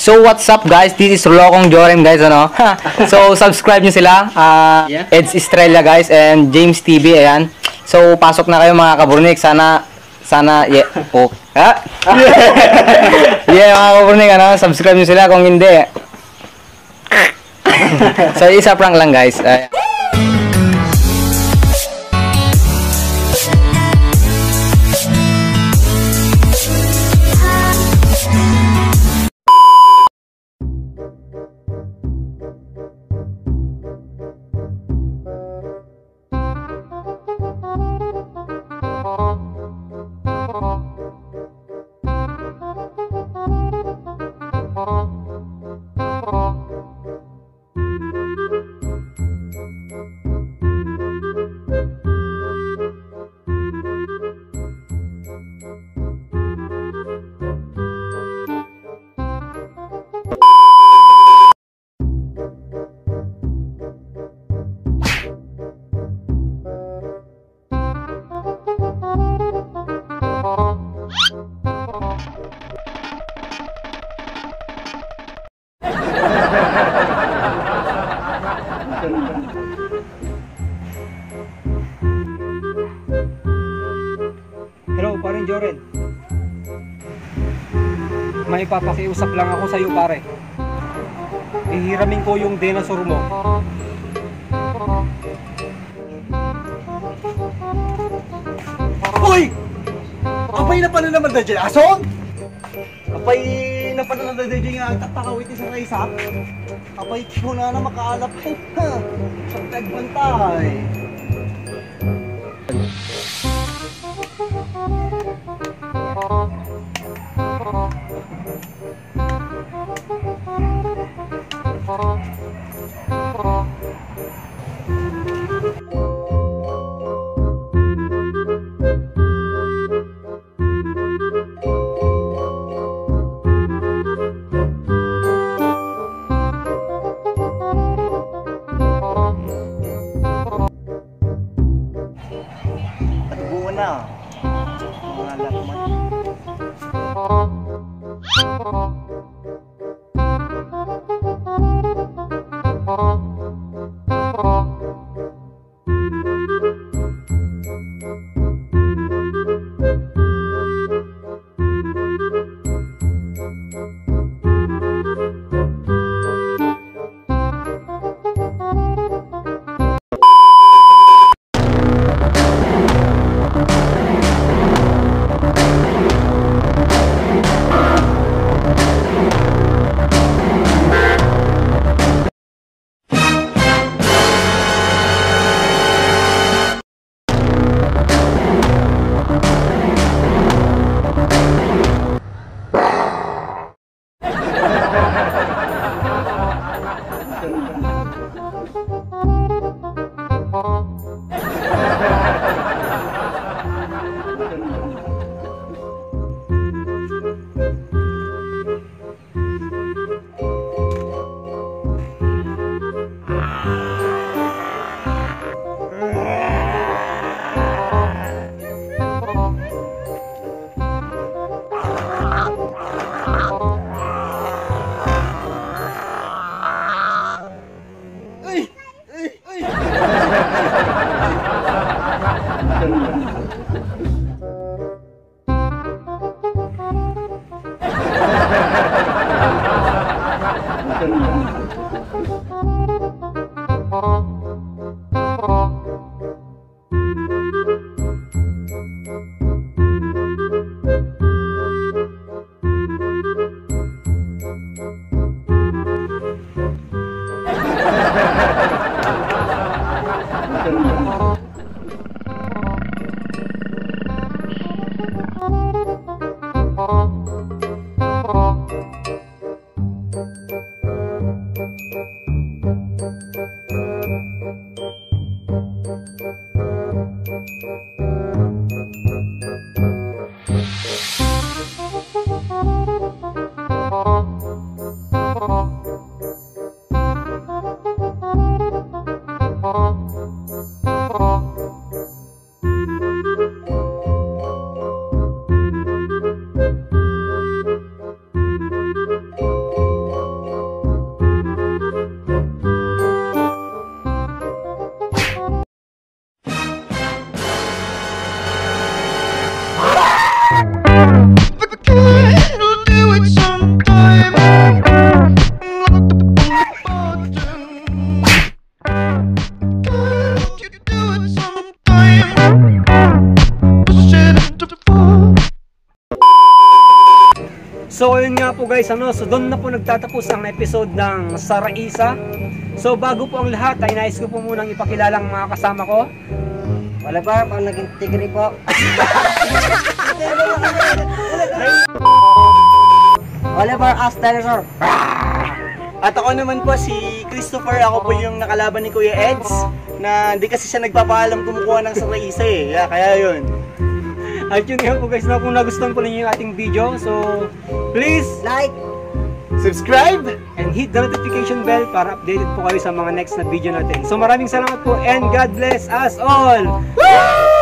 So what's up guys? This is Rolokong Jorem guys, ano? So subscribe nyo sila. Eds Estrella guys and James TV, ayan. So pasok na kayo mga kaburnik. Sana yeah. Oh. Ha? Yeah mga kaburnik, ano? Subscribe nyo sila kung hindi. So isa prank lang guys. Hello, paring Joren. May papakiusap lang ako sa iyo, pare. Ihiramin ko yung dinosaur mo. Uy! Apay na pala naman na dyan, ason? Apay na pala na dyan yung tatakawit sa kaisa. Apay ko na makaalap ko. Sa tagbantay. Buo na. Mga lakman. guys, so doon na po nagtatapos ang episode ng Saraisa. So bago po ang lahat, ay nais ko po munang ipakilala ang mga kasama ko. Wala pa, pang naging tigri po. Wala pa, Astel, sir. At ako naman po si Christopher, ako po yung nakalaban ni Kuya Eds na hindi kasi siya nagpapaalam kumukuha ng Saraisa eh. Kaya yun. At yun nga po guys, kung nagustuhan po ninyo yung ating video, so please Like, subscribe! and hit the notification bell para updated po kayo sa mga next na video natin. So maraming salamat po and God bless us all! Woo!